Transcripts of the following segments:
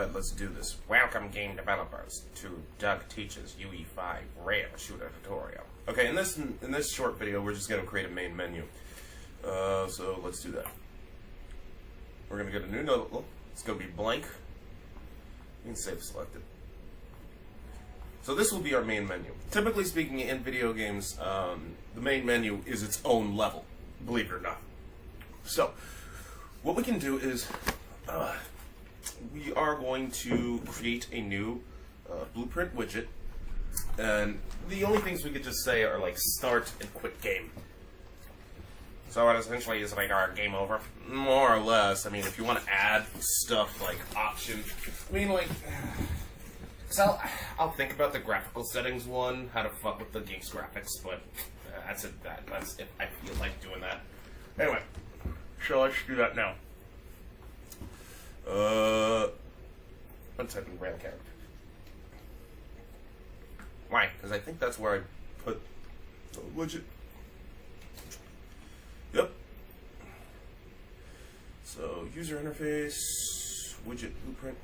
Alright, let's do this. Welcome, game developers, to Doug Teaches Ue5 Rail Shooter Tutorial. Okay, in this short video, we're just going to create a main menu. So let's do that. We're going to get a new notable. It's going to be blank. You can save selected. So this will be our main menu. Typically speaking, in video games, the main menu is its own level, believe it or not. So, what we can do is, we are going to create a new blueprint widget, and the only things we could just say are like start and quit game. So it essentially is like our game over, more or less. I mean, if you want to add stuff like option, I mean like, so I'll think about the graphical settings one, how to fuck with the game's graphics, but that's it. That's if I feel like doing that. Anyway, so let's do that now. I'm typing rail character. Why? Because I think that's where I put the widget. Yep. So, user interface, widget blueprint.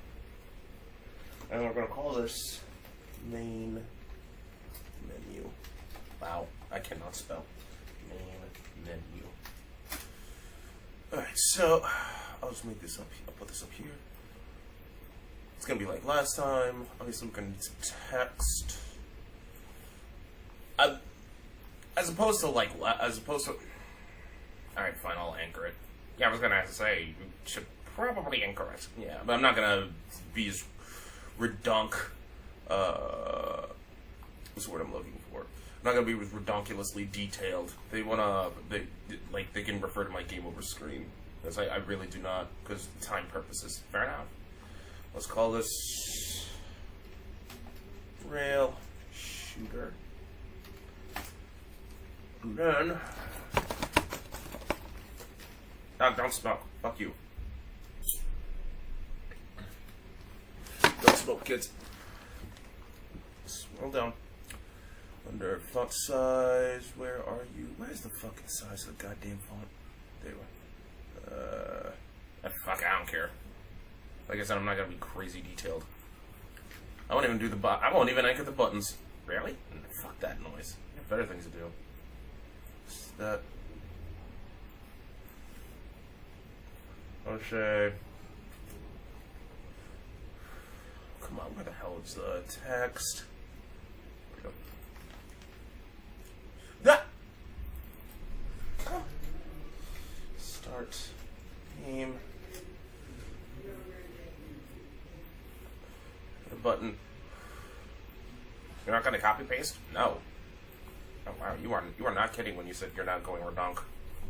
And we're going to call this main menu. Wow, I cannot spell. Main menu. Alright, so I'll just make this up. I'll put this up here. It's gonna be like last time. Obviously, we're gonna need some text. As opposed to. Alright, fine. I'll anchor it. Yeah, I was gonna have to say you should probably anchor it. Yeah, but I'm not gonna be as redonk. What's the word I'm looking for? I'm not gonna be as redonkulously detailed. They can refer to my game over screen. Because I really do not, because time purposes. Fair enough. Let's call this Rail Shooter. And then, don't smoke. Fuck you. Don't smoke, kids. Scroll down. Under font size, where are you? Where's the fucking size of the goddamn font? There you are. Fuck, I don't care. Like I said, I'm not gonna be crazy detailed. I won't even do I won't even anchor the buttons. Really? Fuck that noise. I have better things to do. That. Okay. Come on, where the hell is the text? There we go. That. Start game. The button. You're not gonna copy paste? No. Oh wow, you are not kidding when you said you're not going redonk.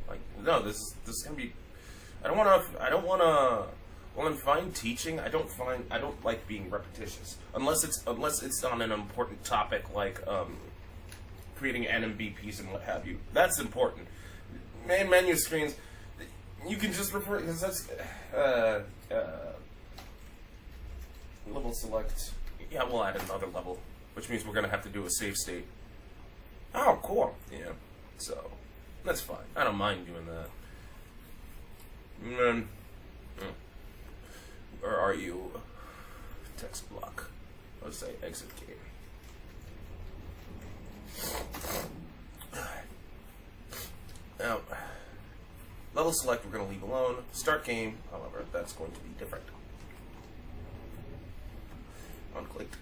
Like no, this is gonna be. I don't wanna. Well, in fine teaching, I don't like being repetitious unless it's on an important topic like creating NMVPs and what have you. That's important. Main menu screens. You can just refer because that's level select. Yeah, we'll add another level, which means we're gonna have to do a save state. Oh, cool. Yeah, so that's fine. I don't mind doing that. Where are you? Text block. Let's say exit game. Now. Level select we're going to leave alone. Start game, however, that's going to be different. Unclicked.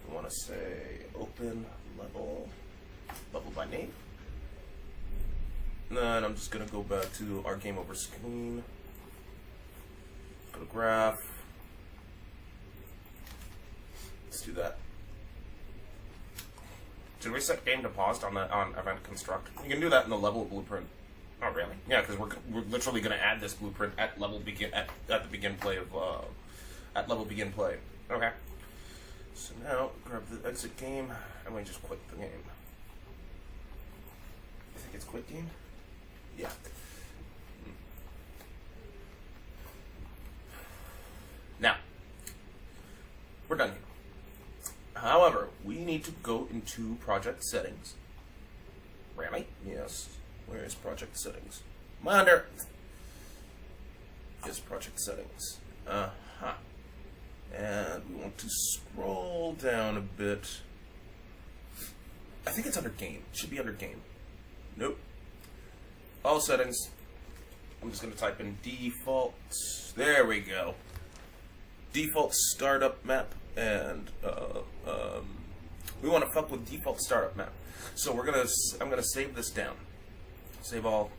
We want to say open level by name. And then I'm just going to go back to our game over screen. Go to graph. Let's do that. Should we set game to paused on event construct? You can do that in the level blueprint. Oh really? Yeah, because we're literally going to add this blueprint at level begin at the begin play of at level begin play. Okay. So now grab the exit game and we just quit the game. I think it's quit game. Yeah. Now we're done here. However, we need to go into project settings. Really? Yes. Where is project settings? Monitor. Is project settings. Uh-huh. And we want to scroll down a bit. I think it's under game. It should be under game. Nope. All settings. I'm just going to type in default. There we go. Default startup map. And we want to fuck with default startup map. So I'm gonna save this down. Save all.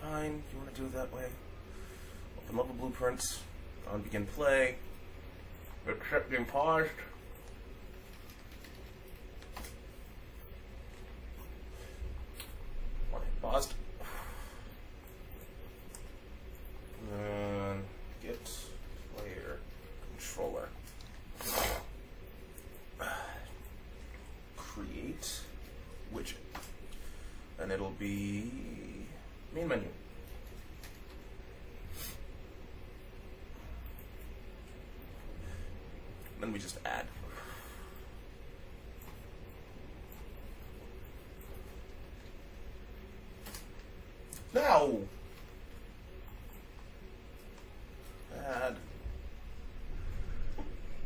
Fine, you want to do it that way. Open level blueprints. On begin play. Accept being paused. Paused. And get player controller. Create widget. And it'll be main menu. Then we just add. Now add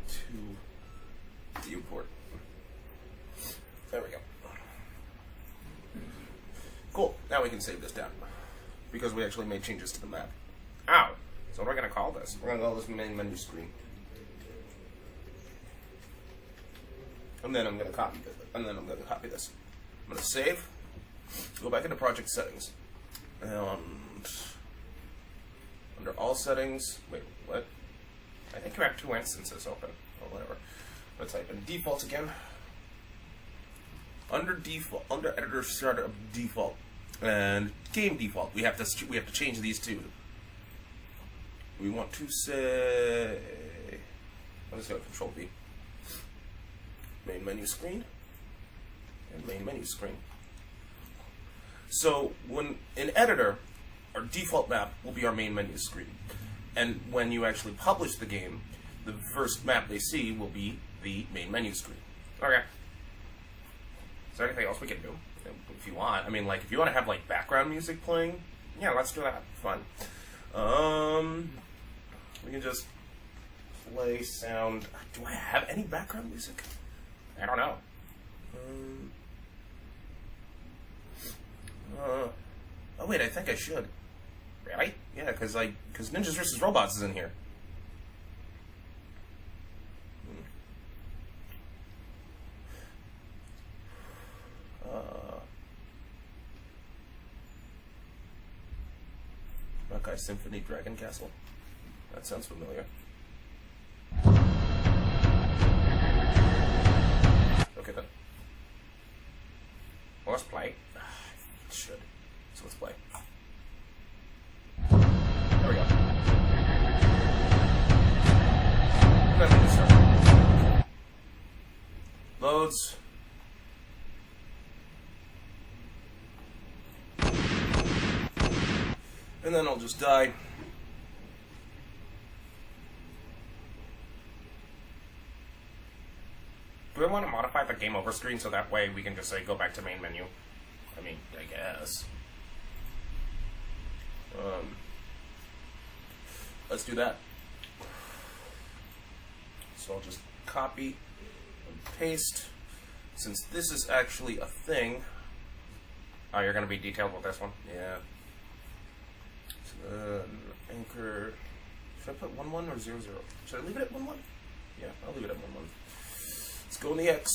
to viewport. There we go. Cool. Now we can save this down because we actually made changes to the map. Ow! So what are we going to call this? We're going to call this main menu screen. And then I'm going to copy this. I'm going to save. Go back into project settings. And under all settings, wait, what? I think you have 2 instances open, or whatever. Let's type in default again. Under default, under editor startup default, and game default, we have to change these two. We want to say, I'm just going to Control V. Main menu screen, and main menu screen. So when in editor, our default map will be our main menu screen. And when you actually publish the game, the first map they see will be the main menu screen. Okay. Is there anything else we can do? If you want. I mean, like, if you want to have, like, background music playing, yeah, let's do that. Fun. We can just play sound. Do I have any background music? I don't know. Oh wait, I think I should. Really? Yeah, because Ninjas vs. Robots is in here. Makai Symphony Dragon Castle. That sounds familiar. Okay then. Well, let's play. It should. So let's play. There we go. And then we can start. Loads. And then I'll just die. Do I want to modify the game over screen so that way we can just say go back to main menu? I mean, I guess. Let's do that. So I'll just copy and paste. Since this is actually a thing. Oh, you're going to be detailed with this one? Yeah. So, anchor. Should I put 1, 1 or 0, 0? Should I leave it at 1, 1? Yeah, I'll leave it at 1, 1. Let's go in the X.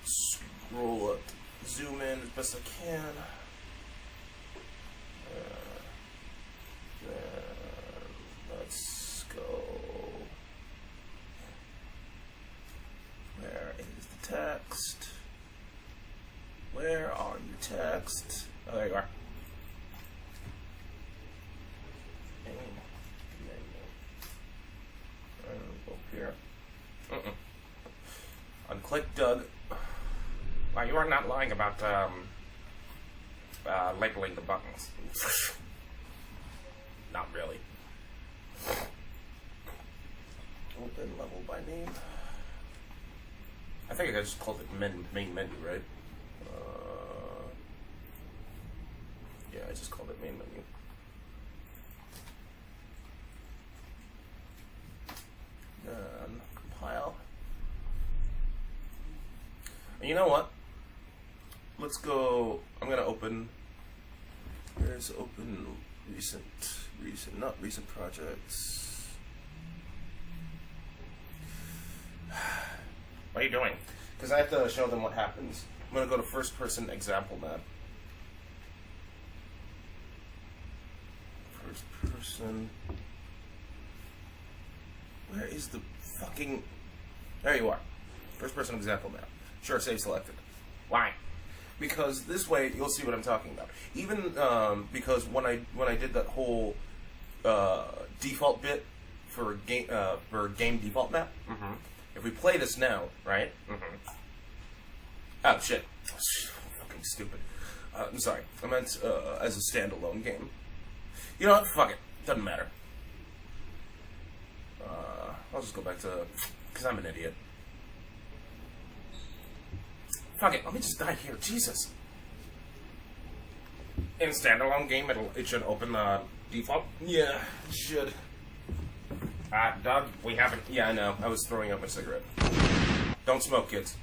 Scroll up. Zoom in as best I can. Let's go. Where is the text? Where are you, text? Oh, there you are. Go here. Unclick Doug. Wow, you are not lying about labeling the buttons. Not really. Open level by name. I think I just called it main menu, right? Yeah, I just called it main menu. Then compile. And you know what? Let's go. I'm gonna open. Where's open recent, not recent projects. What are you doing? Because I have to show them what happens. I'm gonna go to first person example map. First person. Where is the fucking... There you are. First person example map. Sure, save selected. Why? Because this way you'll see what I'm talking about. Even because when I did that whole default bit for game default map, if we play this now, right? Oh shit! Fucking stupid. I'm sorry. I meant as a standalone game. You know what? Fuck it. Doesn't matter. I'll just go back to... Because I'm an idiot. Fuck it. Let me just die here. Jesus. In standalone game, it should open the default? Yeah, it should. Doug, we haven't... Yeah, I know. I was throwing up my cigarette. Don't smoke, kids.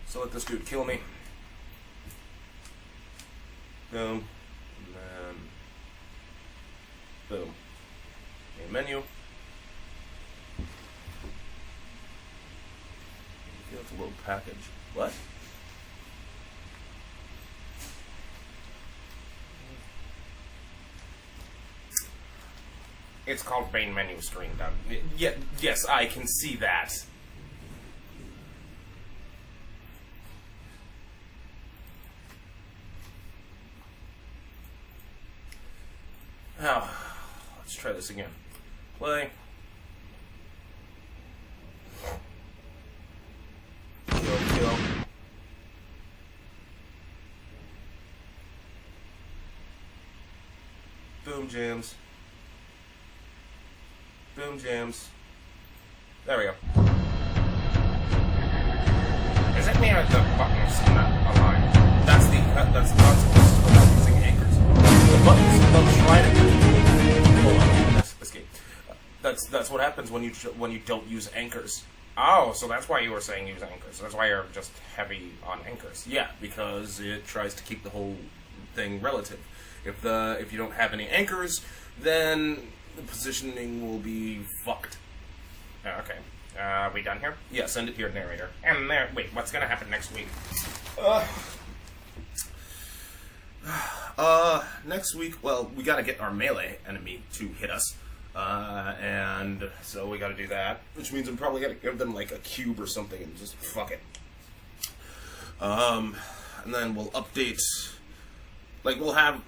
So let this dude kill me. Boom. And then... Boom. Main menu. You have to load package. What? It's called main menu screen, Doug. Yeah, yes, I can see that. Oh, let's try this again. Play. Kill. Boom jams. Boom jams. There we go. Is it me or the buttons not aligned? That's not supposed to be using anchors. The buttons don't try to. Hold on. Escape. That's what happens when you don't use anchors. Oh, so that's why you were saying use anchors. That's why you're just heavy on anchors. Yeah, because it tries to keep the whole thing relative. If you don't have any anchors, then the positioning will be fucked. Okay. Are we done here? Yeah, send it here, narrator. And there. Wait, what's gonna happen next week? Next week, well, we gotta get our melee enemy to hit us. And so we gotta do that, which means I'm probably gonna give them like a cube or something and just fuck it. And then we'll update, like we'll have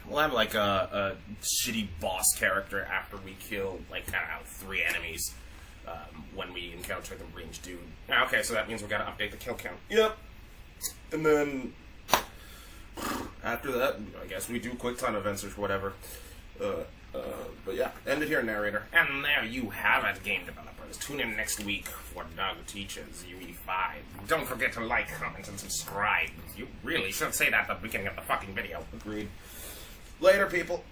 like a shitty boss character after we kill like, I don't know, 3 enemies, when we encounter the ranged dude. Okay, so that means we gotta update the kill count. Yep. And then after that, I guess we do quick time events or whatever. But yeah, end it here, narrator. And there you have it, game developers. Tune in next week for Doug Teaches Ue5. Don't forget to like, comment, and subscribe. You really should say that at the beginning of the fucking video. Agreed. Later, people.